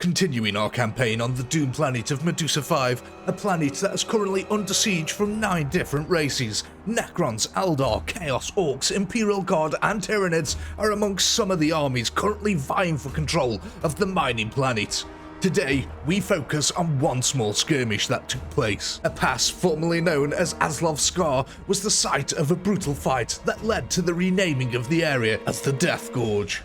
continuing our campaign on the doomed planet of Medusa 5, a planet that is currently under siege from 9 different races. Necrons, Eldar, Chaos, Orks, Imperial Guard and Tyranids are amongst some of the armies currently vying for control of the mining planet. Today, we focus on one small skirmish that took place. A pass formerly known as Aslov's Scar was the site of a brutal fight that led to the renaming of the area as the Death Gorge.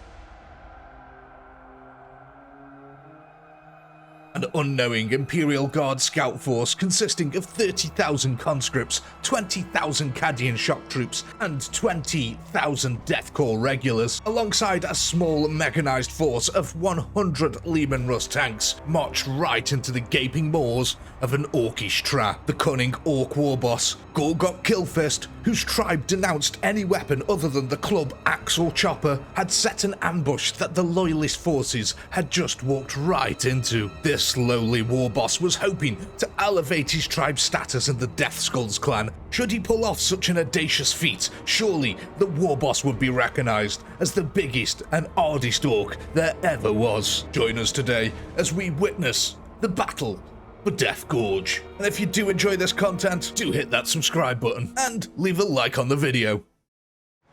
An unknowing Imperial Guard scout force consisting of 30,000 conscripts, 20,000 Cadian shock troops, and 20,000 Death Corps regulars, alongside a small mechanized force of 100 Leman Russ tanks, marched right into the gaping maws of an orkish trap. The cunning orc war boss, Gorgot Killfist, whose tribe denounced any weapon other than the club, axe or chopper, had set an ambush that the loyalist forces had just walked right into. This lowly war boss was hoping to elevate his tribe's status in the Death Skulls clan. Should he pull off such an audacious feat, surely the war boss would be recognized as the biggest and hardest orc there ever was. Join us today as we witness the battle for Death Gorge. And if you do enjoy this content, do hit that subscribe button and leave a like on the video.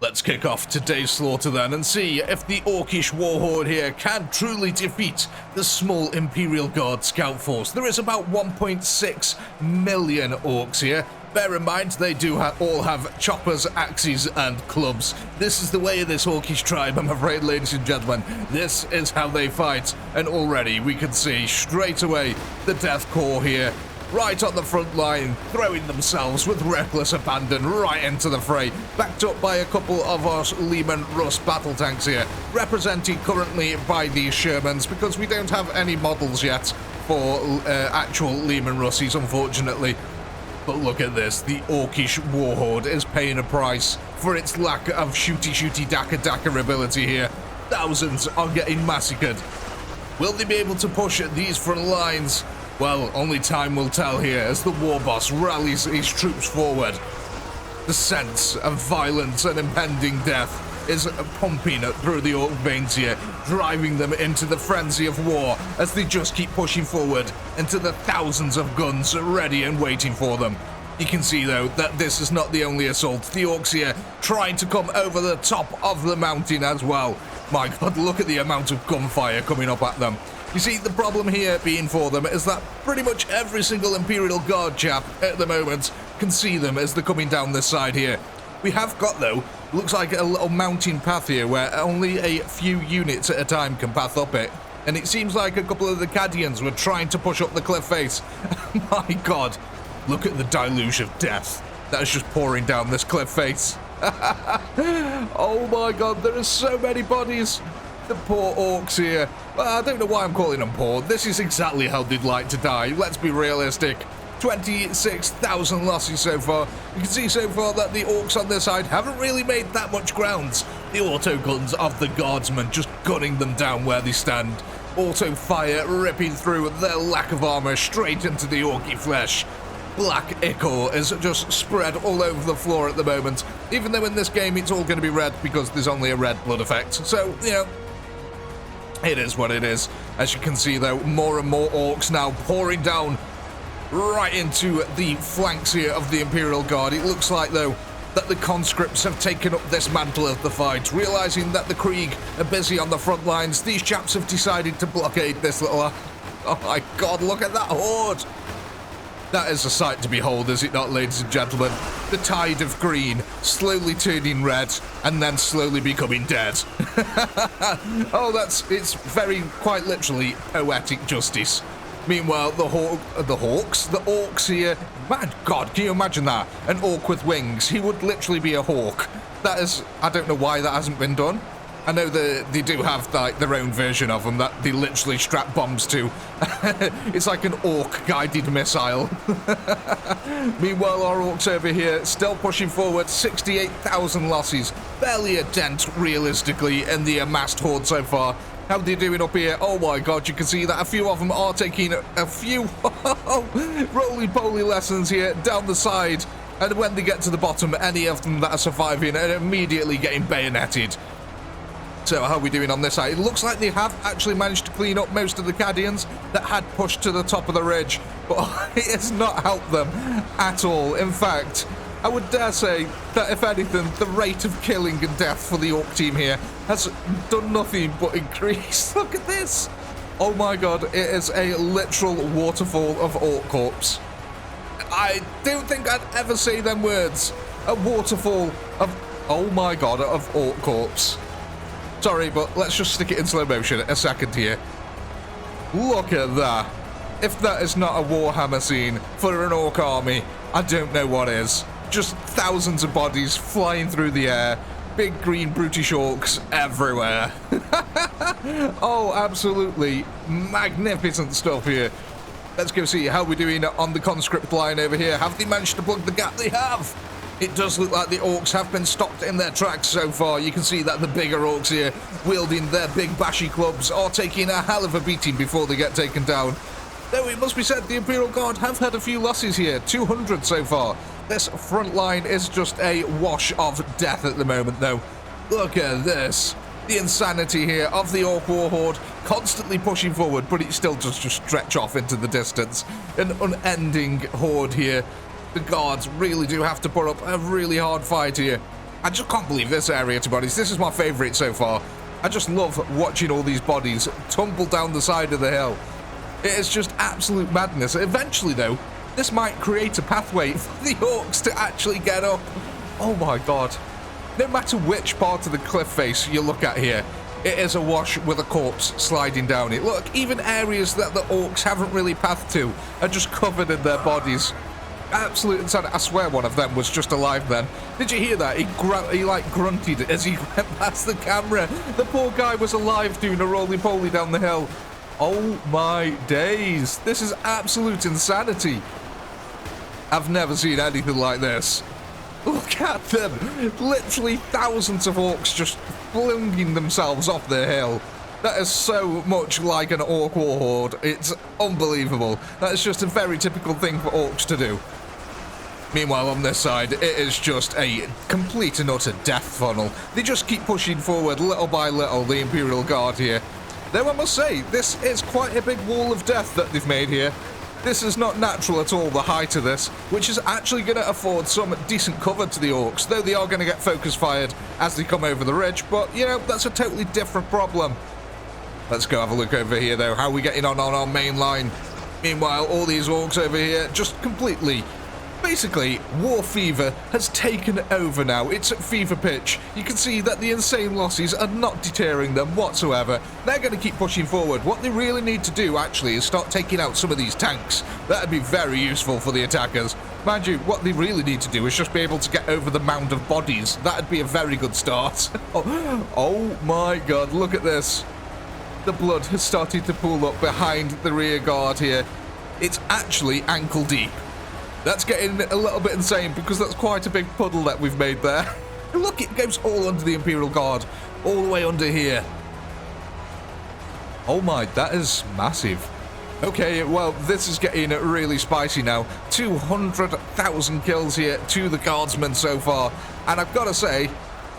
Let's kick off today's slaughter then and see if the orkish warhorde here can truly defeat the small Imperial Guard scout force. There is about 1.6 million orcs here. Bear in mind, they do all have choppers, axes, and clubs. This is the way of this orkish tribe, I'm afraid, ladies and gentlemen. This is how they fight, and already we can see straight away the Death Corps here, right on the front line, throwing themselves with reckless abandon right into the fray, backed up by a couple of our Leman Russ battle tanks here, represented currently by the Shermans, because we don't have any models yet for actual Leman Russies, unfortunately. But look at this, the orkish warhorde is paying a price for its lack of shooty daka ability here. Thousands are getting massacred. Will they be able to push at these front lines? Well, only time will tell here as the war boss rallies his troops forward. The sense of violence and impending death is pumping through the orc veins here, driving them into the frenzy of war as they just keep pushing forward into the thousands of guns ready and waiting for them. You can see though that this is not the only assault. The orcs here trying to come over the top of the mountain as well. My god, look at the amount of gunfire coming up at them. You see, the problem here being for them is that pretty much every single Imperial Guard chap at the moment can see them as they're coming down this side here. We have got, though, looks like a little mountain path here where only a few units at a time can path up it. And it seems like a couple of the Cadians were trying to push up the cliff face. My god, look at the deluge of death that is just pouring down this cliff face. Oh my god, there are so many bodies. The poor orcs here. Well, I don't know why I'm calling them poor. This is exactly how they'd like to die. Let's be realistic. 26,000 losses so far. You can see so far that the orcs on this side haven't really made that much ground. The auto guns of the guardsmen just gunning them down where they stand. Auto fire ripping through their lack of armor straight into the orky flesh. Black ichor is just spread all over the floor at the moment, even though in this game it's all going to be red because there's only a red blood effect. So, you know, it is what it is. As you can see though, more and more orcs now pouring down right into the flanks here of the Imperial Guard. It looks like, though, that the conscripts have taken up this mantle of the fight. Realizing that the Krieg are busy on the front lines, these chaps have decided to blockade this little... Oh my god, look at that horde! That is a sight to behold, is it not, ladies and gentlemen? The tide of green slowly turning red and then slowly becoming dead. Oh, it's very, quite literally, poetic justice. Meanwhile, the orcs here, my god, can you imagine that? An orc with wings, he would literally be a hawk. That is, I don't know why that hasn't been done. I know they do have like their own version of them that they literally strap bombs to. It's like an orc guided missile. Meanwhile, our orcs over here still pushing forward, 68,000 losses. Barely a dent, realistically, in the amassed horde so far. How are they doing up here? Oh my god, you can see that a few of them are taking a few roly-poly lessons here down the side. And when they get to the bottom, any of them that are surviving are immediately getting bayoneted. So how are we doing on this side? It looks like they have actually managed to clean up most of the Cadians that had pushed to the top of the ridge, but it has not helped them at all. In fact, I would dare say that if anything, the rate of killing and death for the Orc team here has done nothing but increase. Look at this. Oh my god, it is a literal waterfall of Orc corpse. I don't think I'd ever say them words. A waterfall of, oh my god, of Orc corpse. Sorry, but let's just stick it in slow motion a second here. Look at that. If that is not a Warhammer scene for an Orc army, I don't know what is. Just thousands of bodies flying through the air. Big green brutish orcs everywhere. Oh, absolutely magnificent stuff here. Let's go see how we're doing on the conscript line over here. Have they managed to plug the gap? They have. It does look like the orcs have been stopped in their tracks so far. You can see that the bigger orcs here, wielding their big bashy clubs, are taking a hell of a beating before they get taken down. Though it must be said, the Imperial Guard have had a few losses here, 200 so far. This front line is just a wash of death at the moment, though. Look at this. The insanity here of the Orc War Horde, constantly pushing forward, but it still just stretch off into the distance. An unending horde here. The Guards really do have to put up a really hard fight here. I just can't believe this area, to be honest. This is my favourite so far. I just love watching all these bodies tumble down the side of the hill. It is just absolute madness. Eventually, though, this might create a pathway for the Orcs to actually get up. Oh my god. No matter which part of the cliff face you look at here, it is a wash with a corpse sliding down it. Look, even areas that the Orcs haven't really pathed to are just covered in their bodies. Absolute insanity. I swear one of them was just alive then. Did you hear that? He like grunted as he went past the camera. The poor guy was alive doing a roly-poly down the hill. Oh my days. This is absolute insanity. I've never seen anything like this. Look at them. Literally thousands of orcs just flinging themselves off the hill. That is so much like an Orc War Horde. It's unbelievable. That is just a very typical thing for orcs to do. Meanwhile, on this side, it is just a complete and utter death funnel. They just keep pushing forward little by little, the Imperial Guard here. Though I must say, this is quite a big wall of death that they've made here. This is not natural at all, the height of this, which is actually going to afford some decent cover to the orcs, though they are going to get focus fired as they come over the ridge, but, you know, that's a totally different problem. Let's go have a look over here, though. How are we getting on our main line? Meanwhile, all these orcs over here just completely... Basically, war fever has taken over now. It's at fever pitch. You can see that the insane losses are not deterring them whatsoever. They're going to keep pushing forward. What they really need to do, actually, is start taking out some of these tanks. That would be very useful for the attackers. Mind you, what they really need to do is just be able to get over the mound of bodies. That would be a very good start. Oh my god, look at this. The blood has started to pool up behind the rear guard here. It's actually ankle deep. That's getting a little bit insane because that's quite a big puddle that we've made there. Look, it goes all under the Imperial Guard, all the way under here. Oh my, that is massive. Okay, well, this is getting really spicy now. 200,000 kills here to the Guardsmen so far. And I've got to say,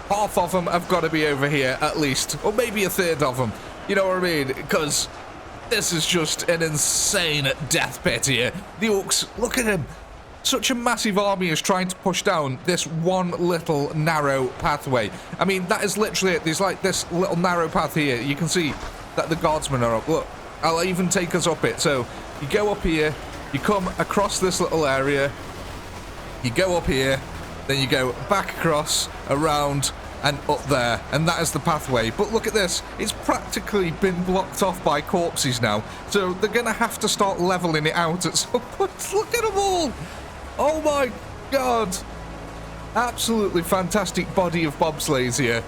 half of them have got to be over here at least, or maybe a third of them. You know what I mean? Because this is just an insane death pit here. The orcs, look at him. Such a massive army is trying to push down this one little narrow pathway. I mean, that is literally it. There's like this little narrow path here. You can see that the Guardsmen are up. Look, I'll even take us up it. So you go up here, you come across this little area, you go up here, then you go back across, around, and up there, and that is the pathway. But look at this, it's practically been blocked off by corpses now, so they're gonna have to start leveling it out at some point. Look at them all. Oh my god, absolutely fantastic body of bobsleighs here.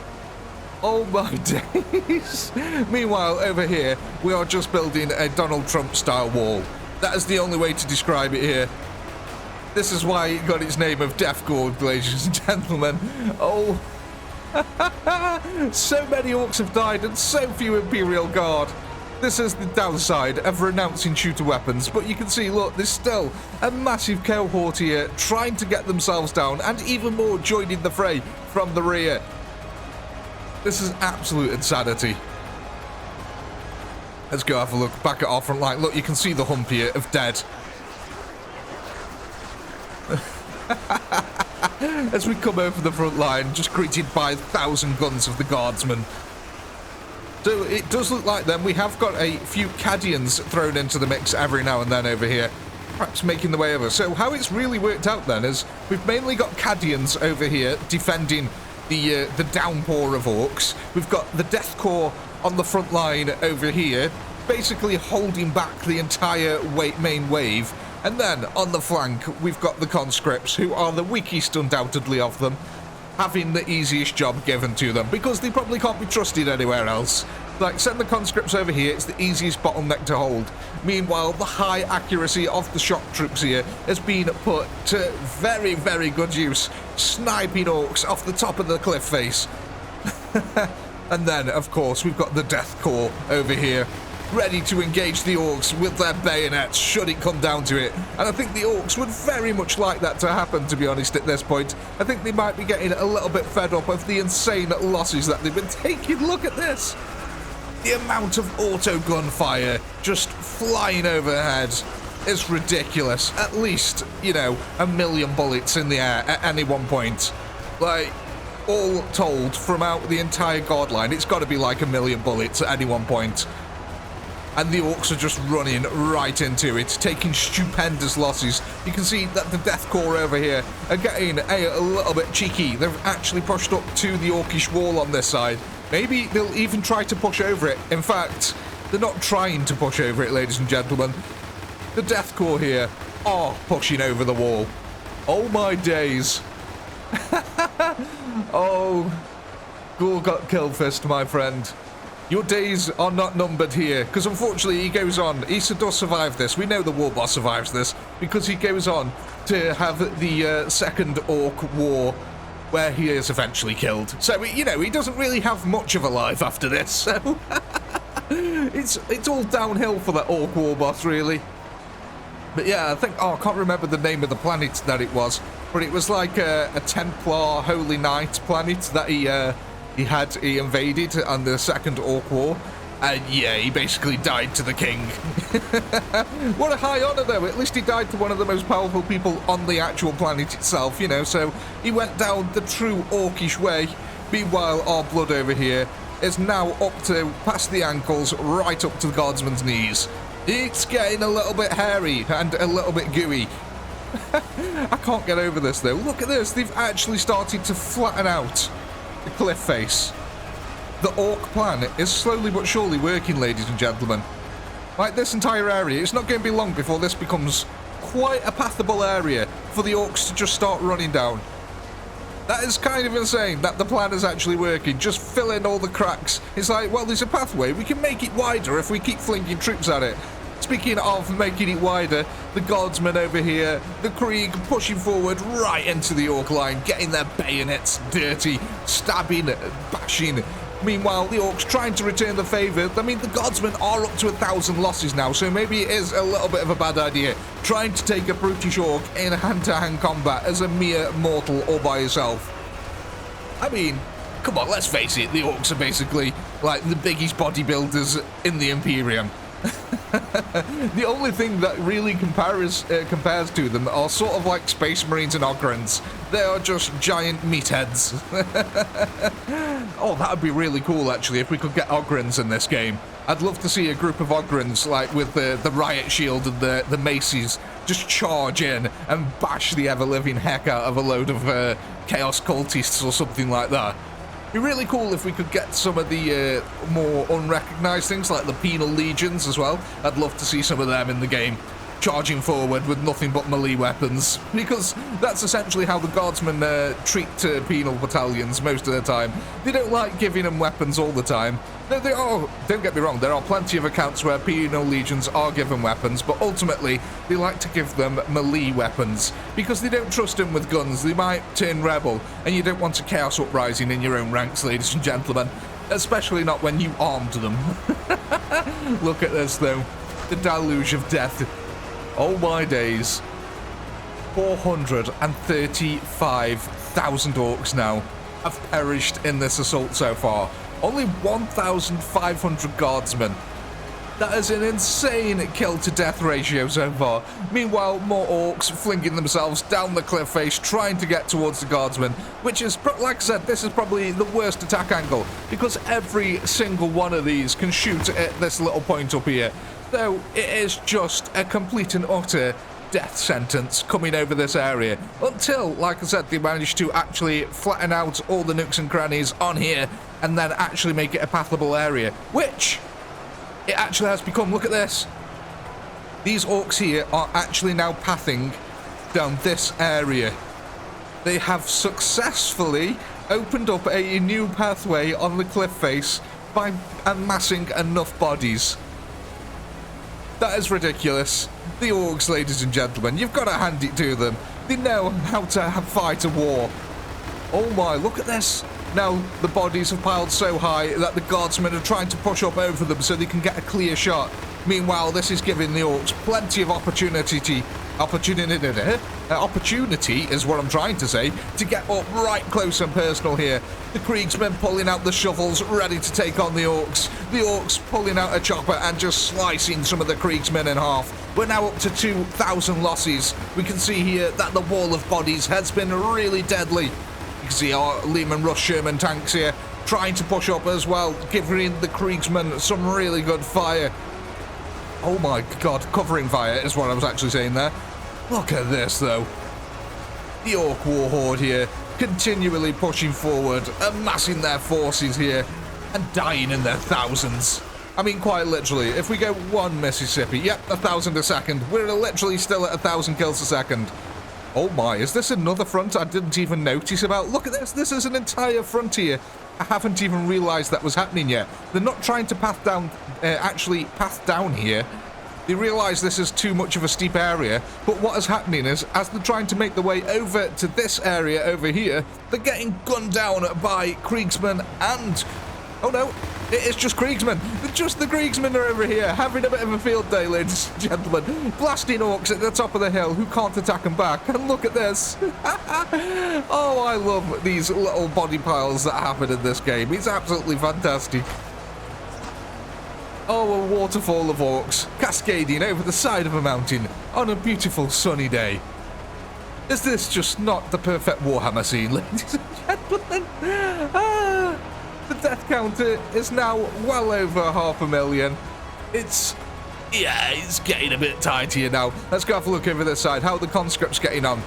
Oh my days. Meanwhile, over here we are just building a Donald Trump style wall. That is the only way to describe it here. This is why it got its name of Death Gorge, ladies and gentlemen. Oh, so many orcs have died and so few Imperial Guard. This is the downside of renouncing shooter weapons, but you can see, look, there's still a massive cohort here trying to get themselves down and even more joining the fray from the rear. This is absolute insanity. Let's go have a look back at our front line. Look, you can see the hump here of dead. As we come over the front line, just greeted by 1,000 guns of the guardsmen. So it does look like then we have got a few Cadians thrown into the mix every now and then over here, perhaps making the way over. So how it's really worked out then is we've mainly got Cadians over here defending the downpour of orcs. We've got the Death Corps on the front line over here, basically holding back the entire main wave. And then on the flank, we've got the conscripts, who are the weakest undoubtedly of them, having the easiest job given to them, because they probably can't be trusted anywhere else. Like, send the conscripts over here, it's the easiest bottleneck to hold. Meanwhile, the high accuracy of the shock troops here has been put to very, very good use, sniping orcs off the top of the cliff face. And then, of course, we've got the Death Corps over here, ready to engage the orcs with their bayonets, should it come down to it. And I think the orcs would very much like that to happen, to be honest, at this point. I think they might be getting a little bit fed up of the insane losses that they've been taking. Look at this. The amount of auto gunfire just flying overhead is ridiculous. At least, you know, 1 million bullets in the air at any one point. Like, all told, from out the entire guard line, it's got to be like 1 million bullets at any one point. And the orcs are just running right into it, taking stupendous losses. You can see that the Death Corps over here are getting a little bit cheeky. They've actually pushed up to the orcish wall on this side. Maybe they'll even try to push over it. In fact, they're not trying to push over it, ladies and gentlemen. The Death Corps here are pushing over the wall. Oh my days. Oh, Gore got killed first, my friend. Your days are not numbered here, because unfortunately he goes on. Issa does survive this. We know the war boss survives this, because he goes on to have the second Ork war, where he is eventually killed. So, you know, he doesn't really have much of a life after this, so it's all downhill for that Ork war boss, really. But yeah, I think, I can't remember the name of the planet that it was, but it was like a Templar Holy Knight planet that he invaded on the second Ork war, and yeah, he basically died to the king. What a high honor though, at least he died to one of the most powerful people on the actual planet itself, you know, so he went down the true orkish way. Meanwhile, our blood over here is now up to past the ankles, right up to the guardsman's knees. It's getting a little bit hairy and a little bit gooey. I can't get over this though. Look at this, they've actually started to flatten out the cliff face. The Ork plan is slowly but surely working, ladies and gentlemen. Like, this entire area, it's not going to be long before this becomes quite a pathable area for the orcs to just start running down. That is kind of insane that the plan is actually working. Just fill in all the cracks. It's like, well, there's a pathway. We can make it wider if we keep flinging troops at it. Speaking of making it wider, the guardsmen over here, the Krieg pushing forward right into the Ork line, getting their bayonets dirty, stabbing, bashing. Meanwhile, the orcs trying to return the favour. I mean, the guardsmen are up to 1,000 losses now, so maybe it is a little bit of a bad idea trying to take a brutish orc in hand-to-hand combat as a mere mortal all by yourself. I mean, come on, let's face it, the orcs are basically like the biggest bodybuilders in the Imperium. The only thing that really compares to them are sort of like Space Marines and Ogrins. They are just giant meatheads. Oh, that would be really cool, actually, if we could get Ogrins in this game. I'd love to see a group of Ogrins, like with the riot shield and the maces, just charge in and bash the ever-living heck out of a load of Chaos Cultists or something like that. It'd be really cool if we could get some of the more unrecognised things, like the Penal Legions as well. I'd love to see some of them in the game, charging forward with nothing but melee weapons, because that's essentially how the guardsmen treat penal battalions most of the time. They don't like giving them weapons all the time. Don't get me wrong, there are plenty of accounts where penal legions are given weapons, but ultimately they like to give them melee weapons, because they don't trust them with guns. They might turn rebel, and you don't want a chaos uprising in your own ranks, ladies and gentlemen, especially not when you armed them. Look at this though, the deluge of death. Oh my days. 435,000 orcs now. have perished in this assault so far. Only 1,500 guardsmen. That is an insane kill-to-death ratio so far. Meanwhile, more orcs flinging themselves down the cliff face, trying to get towards the guardsmen, which is, like I said, this is probably the worst attack angle, because every single one of these can shoot at this little point up here. So it is just a complete and utter death sentence coming over this area, until, like I said, they managed to actually flatten out all the nooks and crannies on here, and then actually make it a pathable area, which it actually has become. Look at this. These orcs here are actually now pathing down this area. They have successfully opened up a new pathway on the cliff face by amassing enough bodies. That is ridiculous. The orcs, ladies and gentlemen, you've got to hand it to them. They know how to fight a war. Oh my, look at this. Now the bodies have piled so high that the guardsmen are trying to push up over them so they can get a clear shot. Meanwhile, this is giving the orcs plenty of opportunity is what I'm trying to say, to get up right close and personal here. The Kriegsmen pulling out the shovels, ready to take on the orcs. The orcs pulling out a chopper and just slicing some of the Kriegsmen in half. We're now up to 2,000 losses. We can see here that the wall of bodies has been really deadly. You can see our Lehman Russ Sherman tanks here trying to push up as well, giving the Kriegsmen some really good fire. Oh my god, covering fire is what I was actually saying there. Look at this though. The Orc War Horde here, continually pushing forward, amassing their forces here, and dying in their thousands. I mean, quite literally, if we go one Mississippi, yep, 1,000 a second. We're literally still at 1,000 kills a second. Oh my, is this another front I didn't even notice about? Look at this, this is an entire front here. I haven't even realised that was happening yet. They're not trying to actually path down here. They realise this is too much of a steep area, but what is happening is, as they're trying to make their way over to this area over here, they're getting gunned down by Kriegsmen and... oh no, it is just Kriegsmen. Just the Kriegsmen are over here, having a bit of a field day, ladies and gentlemen. Blasting orcs at the top of the hill who can't attack them back. And look at this. Oh, I love these little body piles that happen in this game. It's absolutely fantastic. Oh, a waterfall of orcs cascading over the side of a mountain on a beautiful sunny day. Is this just not the perfect Warhammer scene, ladies and gentlemen? The death counter is now well over 500,000. It's getting a bit tight here now. Let's go have a look over this side. How are the conscripts getting on?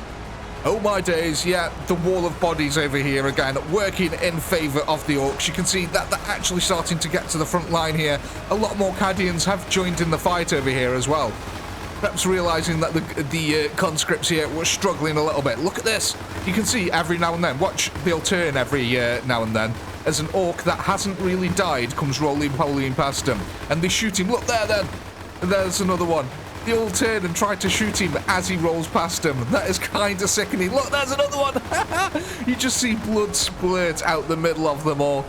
Oh my days, yeah, the wall of bodies over here again, working in favour of the orcs. You can see that they're actually starting to get to the front line here. A lot more Cadians have joined in the fight over here as well. Perhaps realising that the conscripts here were struggling a little bit. Look at this. You can see every now and then, watch, they'll turn every now and then, as an orc that hasn't really died comes rolling past them. And they shoot him. Look there then. And there's another one. They all turn and try to shoot him as he rolls past them. That is kind of sickening. Look, there's another one. You just see blood splurt out the middle of them all.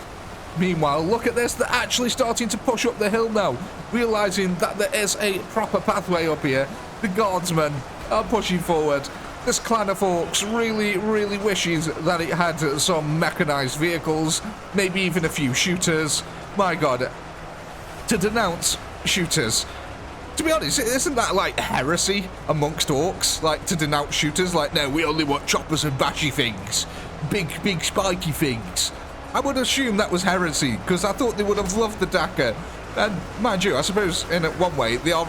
Meanwhile, look at this. They're actually starting to push up the hill now, realising that there is a proper pathway up here. The guardsmen are pushing forward. This clan of orcs really, really wishes that it had some mechanised vehicles, maybe even a few shooters. My god, to denounce shooters. To be honest, isn't that like heresy amongst orcs? Like, to denounce shooters? Like, no, we only want choppers and bashy things. Big spiky things. I would assume that was heresy, because I thought they would have loved the Dakka. And mind you, I suppose in one way they are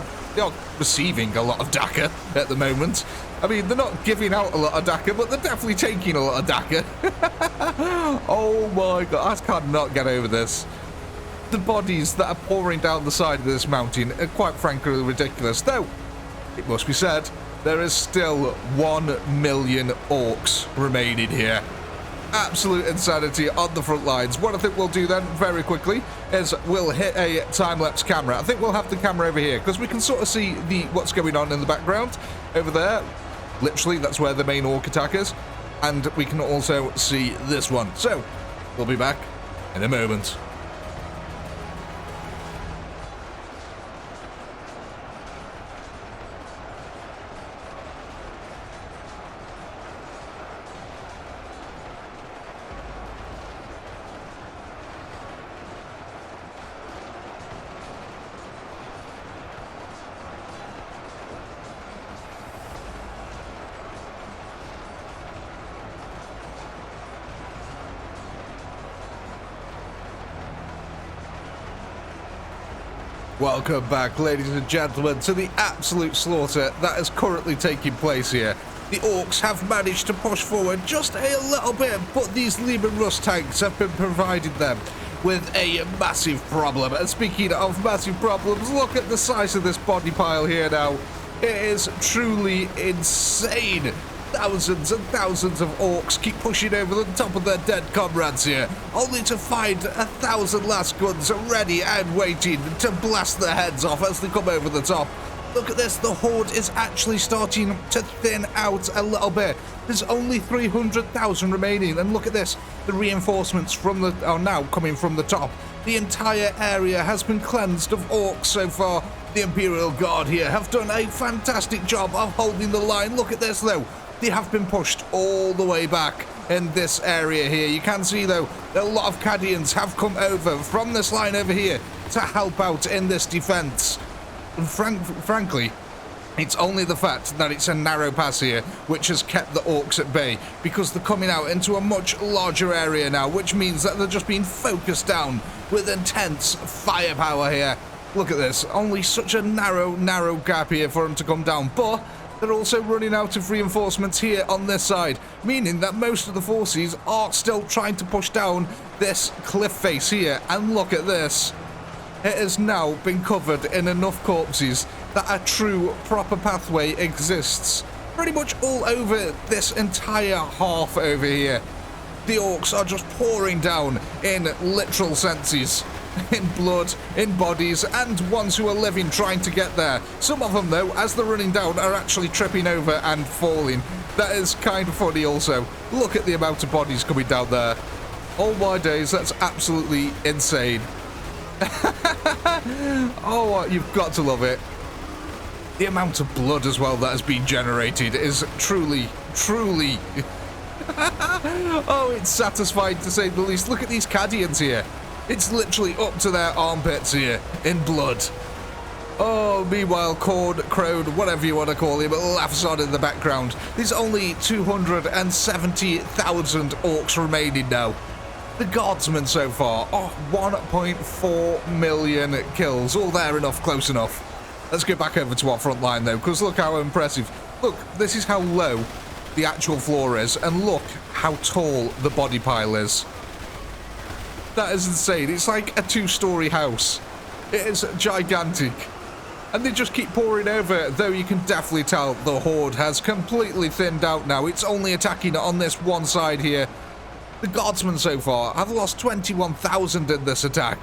receiving a lot of Dakka at the moment. I mean, they're not giving out a lot of Dakka, but they're definitely taking a lot of Dakka. Oh my god, I cannot get over this. The bodies that are pouring down the side of this mountain are quite frankly ridiculous. Though, it must be said, there is still 1 million orcs remaining here. Absolute insanity on the front lines. What I think we'll do then, very quickly, is we'll hit a time-lapse camera. I think we'll have the camera over here, because we can sort of see what's going on in the background. Over there, literally, that's where the main orc attack is. And we can also see this one. So, we'll be back in a moment. Welcome back, ladies and gentlemen, to the absolute slaughter that is currently taking place here. The orcs have managed to push forward just a little bit, but these Leman Russ tanks have been providing them with a massive problem. And speaking of massive problems, look at the size of this body pile here now. It is truly insane. Thousands and thousands of orcs keep pushing over the top of their dead comrades here, only to find 1,000 last guns ready and waiting to blast their heads off as they come over the top. Look at this, the horde is actually starting to thin out a little bit. There's only 300,000 remaining, and look at this, the reinforcements from are now coming from the top. The entire area has been cleansed of orcs so far. The Imperial Guard here have done a fantastic job of holding the line. Look at this though. They have been pushed all the way back in this area here. You can see, though, that a lot of Cadians have come over from this line over here to help out in this defense. And frankly, it's only the fact that it's a narrow pass here which has kept the orcs at bay, because they're coming out into a much larger area now, which means that they're just being focused down with intense firepower here. Look at this. Only such a narrow gap here for them to come down, but they're also running out of reinforcements here on this side, meaning that most of the forces are still trying to push down this cliff face here. And look at this. It has now been covered in enough corpses that a true proper pathway exists pretty much all over this entire half over here. The orcs are just pouring down in literal senses. In blood, in bodies, and ones who are living trying to get there. Some of them, though, as they're running down, are actually tripping over and falling. That is kind of funny also. Look at the amount of bodies coming down there. Oh my days, that's absolutely insane. Oh, you've got to love it. The amount of blood as well that has been generated is truly... Oh, it's satisfying to say the least. Look at these Cadians here. It's literally up to their armpits here in blood. Oh, meanwhile, Crone, whatever you want to call him, laughs on in the background. There's only 270,000 orcs remaining now. The guardsmen so far are 1.4 million kills. All there enough, close enough. Let's get back over to our front line though, because look how impressive. Look, this is how low the actual floor is, and look how tall the body pile is. That is insane. It's like a two-story house. It is gigantic. And they just keep pouring over, though you can definitely tell the horde has completely thinned out now. It's only attacking on this one side here. The guardsmen so far have lost 21,000 in this attack.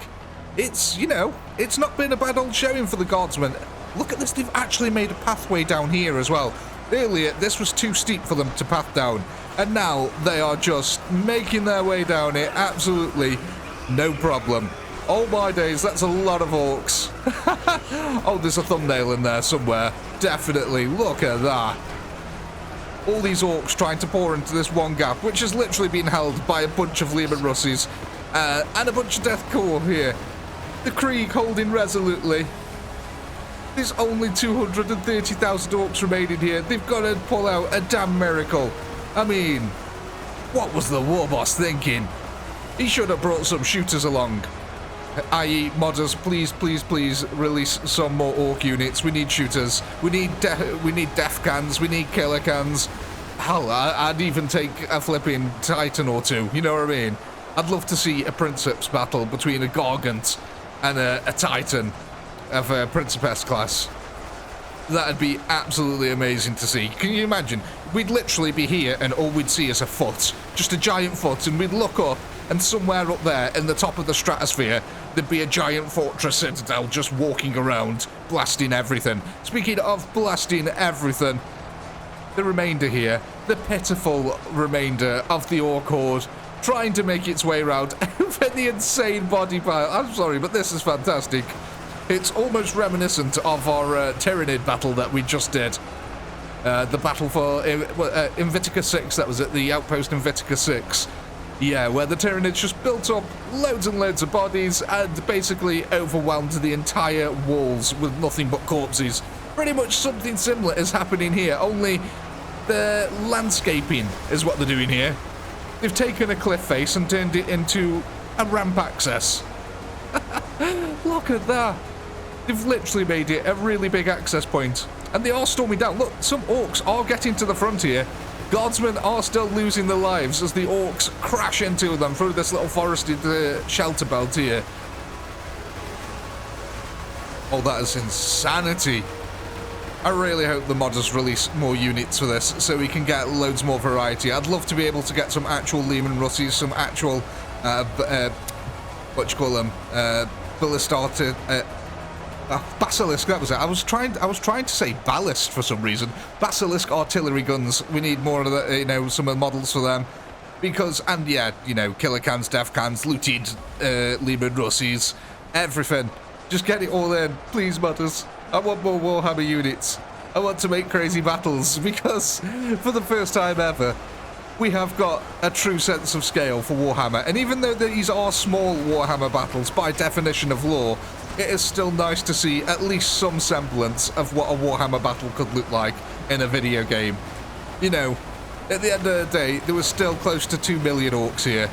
It's, you know, it's not been a bad old showing for the guardsmen. Look at this, they've actually made a pathway down here as well. Earlier, this was too steep for them to path down. And now they are just making their way down it, absolutely. No problem. Oh my days, that's a lot of orcs. Oh, there's a thumbnail in there somewhere. Definitely. Look at that. All these orcs trying to pour into this one gap, which has literally been held by a bunch of Leman Russes and a bunch of Death Corps here. The Krieg holding resolutely. There's only 230,000 orcs remaining here. They've got to pull out a damn miracle. I mean, what was the war boss thinking? He should have brought some shooters along. I.e. modders, please release some more orc units. We need shooters. We need death cans. We need killer cans. Hell, I'd even take a flipping Titan or two. You know what I mean? I'd love to see a Princeps battle between a Gargant and a Titan of a Principess class. That'd be absolutely amazing to see. Can you imagine? We'd literally be here and all we'd see is a foot. Just a giant foot, and we'd look up and somewhere up there in the top of the stratosphere there'd be a giant fortress citadel just walking around, blasting everything. Speaking of blasting everything, the remainder here, the pitiful remainder of the orc horde, trying to make its way around over the insane body pile. I'm sorry, but this is fantastic. It's almost reminiscent of our Tyranid battle that we just did. The battle for Invitica 6, that was at the outpost Invitica 6. Yeah, where the Tyranids just built up loads and loads of bodies and basically overwhelmed the entire walls with nothing but corpses. Pretty much something similar is happening here, only the landscaping is what they're doing here. They've taken a cliff face and turned it into a ramp access. Look at that. They've literally made it a really big access point. And they are storming down. Look, some orcs are getting to the front here. Guardsmen are still losing their lives as the orcs crash into them through this little forested shelter belt here. Oh, that is insanity. I really hope the modders release more units for this so we can get loads more variety. I'd love to be able to get some actual Lehman Russies, some actual, what do you call them, Ballistata, Basilisk, that was it. I was trying to say ballast for some reason. Basilisk artillery guns. We need more of the, you know, some of the models for them. Because, and yeah, you know, killer cans, death cans, looted Lehman Russies, everything. Just get it all in, please, modders. I want more Warhammer units. I want to make crazy battles because for the first time ever, we have got a true sense of scale for Warhammer. And even though these are small Warhammer battles by definition of law, it is still nice to see at least some semblance of what a Warhammer battle could look like in a video game. You know, at the end of the day, there was still close to 2 million orcs here.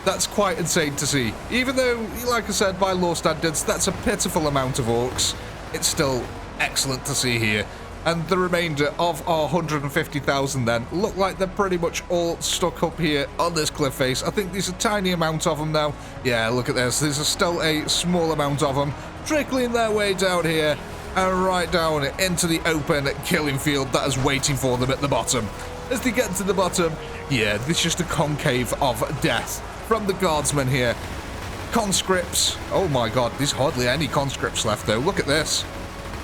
That's quite insane to see. Even though, like I said, by law standards, that's a pitiful amount of orcs. It's still excellent to see here. And the remainder of our 150,000 then look like they're pretty much all stuck up here on this cliff face. I think there's a tiny amount of them now. Yeah, look at this. There's still a small amount of them trickling their way down here and right down into the open killing field that is waiting for them at the bottom. As they get to the bottom, yeah, this is just a concave of death from the guardsmen here. Conscripts. Oh my god, there's hardly any conscripts left though. Look at this.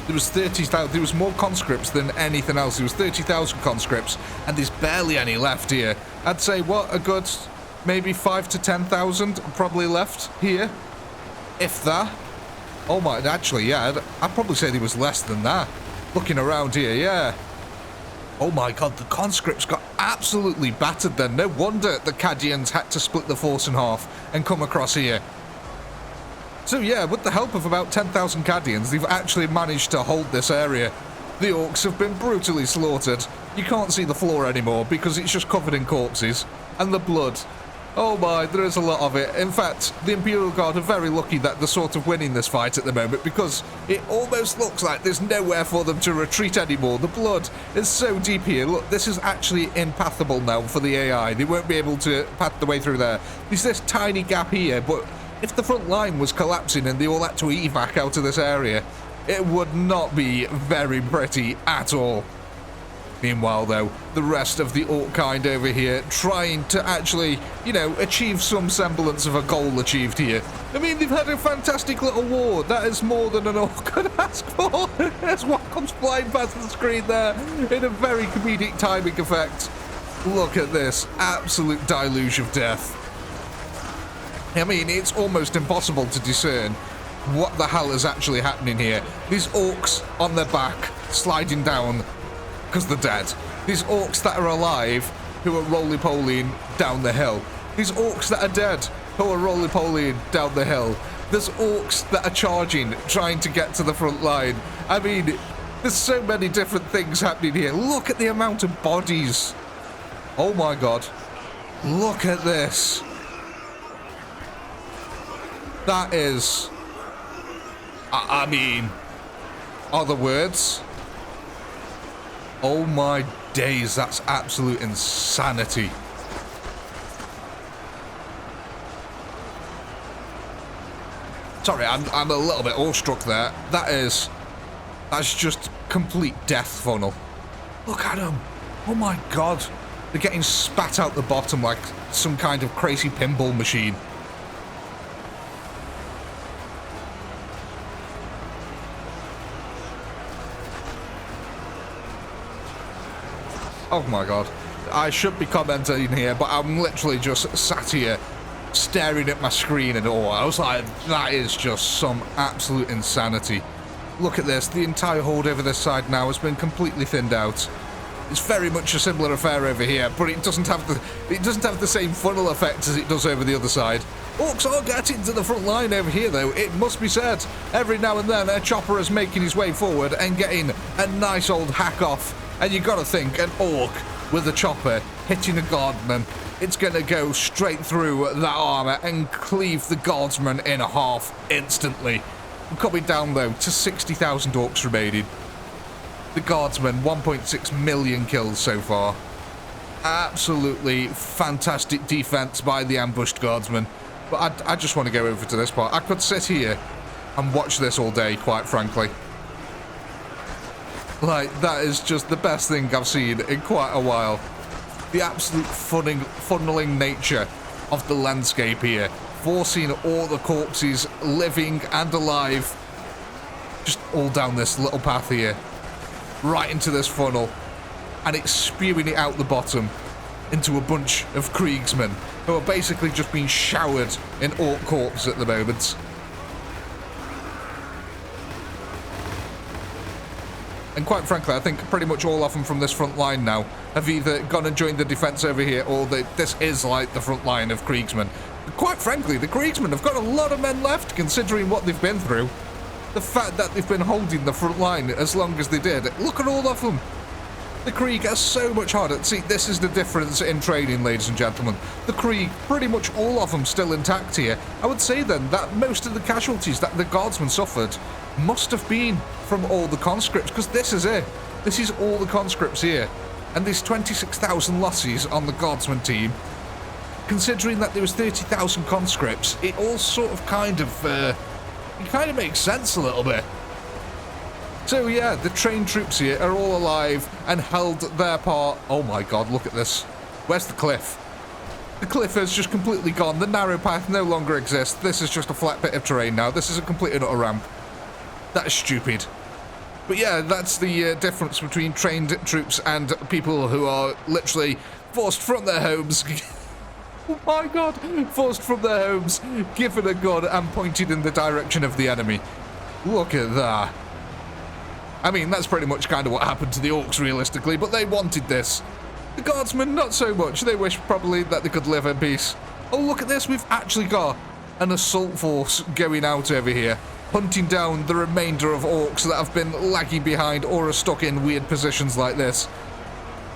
There was 30,000. There was more conscripts than anything else. There was 30,000 conscripts, and there's barely any left here. I'd say what, a good maybe 5 to 10,000 probably left here, if that. Oh my, actually, yeah, I'd probably say there was less than that. Looking around here, yeah. Oh my god, the conscripts got absolutely battered then. No wonder the Cadians had to split the force in half and come across here. So yeah, with the help of about 10,000 Cadians, they've actually managed to hold this area. The orcs have been brutally slaughtered. You can't see the floor anymore because it's just covered in corpses. And the blood. Oh my, there is a lot of it. In fact, the Imperial Guard are very lucky that they're sort of winning this fight at the moment because it almost looks like there's nowhere for them to retreat anymore. The blood is so deep here. Look, this is actually impathable now for the AI. They won't be able to path the way through there. There's this tiny gap here, but if the front line was collapsing and they all had to evac out of this area, it would not be very pretty at all. Meanwhile, though, the rest of the orc kind over here trying to actually, you know, achieve some semblance of a goal achieved here. I mean, they've had a fantastic little war. That is more than an orc could ask for. There's what comes flying past the screen there in a very comedic timing effect. Look at this absolute deluge of death. I mean, it's almost impossible to discern what the hell is actually happening here. These orcs on their back, sliding down because they're dead. These orcs that are alive, who are roly-polying down the hill. These orcs that are dead, who are roly-polying down the hill. There's orcs that are charging, trying to get to the front line. I mean, there's so many different things happening here. Look at the amount of bodies. Oh my god. Look at this. That is, I mean, other words. Oh my days, that's absolute insanity. Sorry, I'm a little bit awestruck there. That's just complete death funnel. Look at them. Oh my god. They're getting spat out the bottom like some kind of crazy pinball machine. Oh my god. I should be commenting here, but I'm literally just sat here staring at my screen and all. I was like, that is just some absolute insanity. Look at this. The entire horde over this side now has been completely thinned out. It's very much a similar affair over here, but it doesn't have the same funnel effect as it does over the other side. Orcs are getting to the front line over here, though, it must be said. Every now and then, a chopper is making his way forward and getting a nice old hack off. And you gotta think, an orc with a chopper hitting a guardsman, it's gonna go straight through that armor and cleave the guardsman in half instantly. We're coming down, though, to 60,000 orcs remaining. The guardsmen, 1.6 million kills so far. Absolutely fantastic defense by the ambushed guardsmen. But I just want to go over to this part. I could sit here and watch this all day, quite frankly. Like, that is just the best thing I've seen in quite a while. The absolute funneling nature of the landscape here, forcing all the corpses, living and alive, just all down this little path here, right into this funnel, and it's spewing it out the bottom into a bunch of Kriegsmen who are basically just being showered in orc corpses at the moment. And quite frankly, I think pretty much all of them from this front line now have either gone and joined the defense over here, or this is like the front line of Kriegsmen. But quite frankly, the Kriegsmen have got a lot of men left, considering what they've been through. The fact that they've been holding the front line as long as they did. Look at all of them. The Krieg are so much harder. See, this is the difference in training, ladies and gentlemen. The Krieg, pretty much all of them still intact here. I would say then that most of the casualties that the guardsmen suffered must have been from all the conscripts, because this is it. This is all the conscripts here. And there's 26,000 losses on the guardsman team. Considering that there was 30,000 conscripts, it all sort of kind of makes sense a little bit. So yeah, the trained troops here are all alive and held their part. Oh my god, look at this. Where's the cliff? The cliff has just completely gone. The narrow path no longer exists. This is just a flat bit of terrain now. This is a complete and utter ramp. That is stupid. But yeah, that's the difference between trained troops and people who are literally forced from their homes. Oh my god, forced from their homes, given a gun and pointed in the direction of the enemy. Look at that. I mean, that's pretty much kind of what happened to the orcs, realistically, but they wanted this. The guardsmen, not so much. They wish probably that they could live in peace. Oh, look at this. We've actually got an assault force going out over here, hunting down the remainder of orcs that have been lagging behind or are stuck in weird positions like this.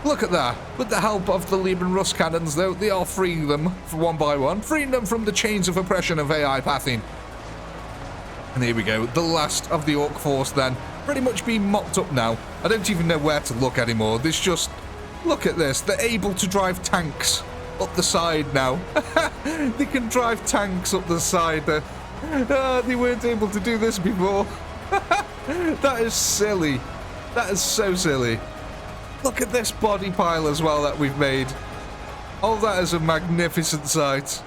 Look at that. With the help of the Lieben Rust cannons, though, they are freeing them one by one, freeing them from the chains of oppression of AI pathing. And here we go. The last of the orc force, then, pretty much being mopped up now. I don't even know where to look anymore. There's just... Look at this. They're able to drive tanks up the side now. They can drive tanks up the side. They weren't able to do this before. That is silly. That is so silly. Look at this body pile as well that we've made. Oh, that is a magnificent sight.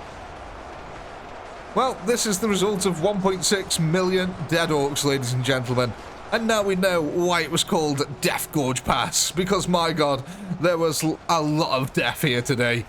Well, this is the result of 1.6 million dead orcs, ladies and gentlemen. And now we know why it was called Death Gorge Pass, because my god, there was a lot of death here today.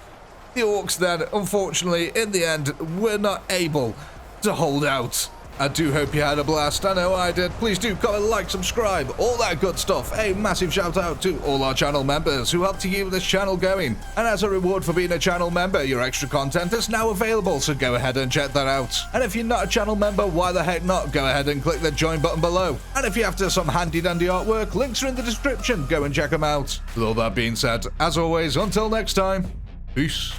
The orcs then, unfortunately, in the end, were not able to hold out. I do hope you had a blast. I know I did. Please do comment, like, subscribe, all that good stuff. A massive shout out to all our channel members who helped to keep this channel going. And as a reward for being a channel member, your extra content is now available, so go ahead and check that out. And if you're not a channel member, why the heck not? Go ahead and click the join button below. And if you're after some handy dandy artwork, links are in the description. Go and check them out. With all that being said, as always, until next time, peace.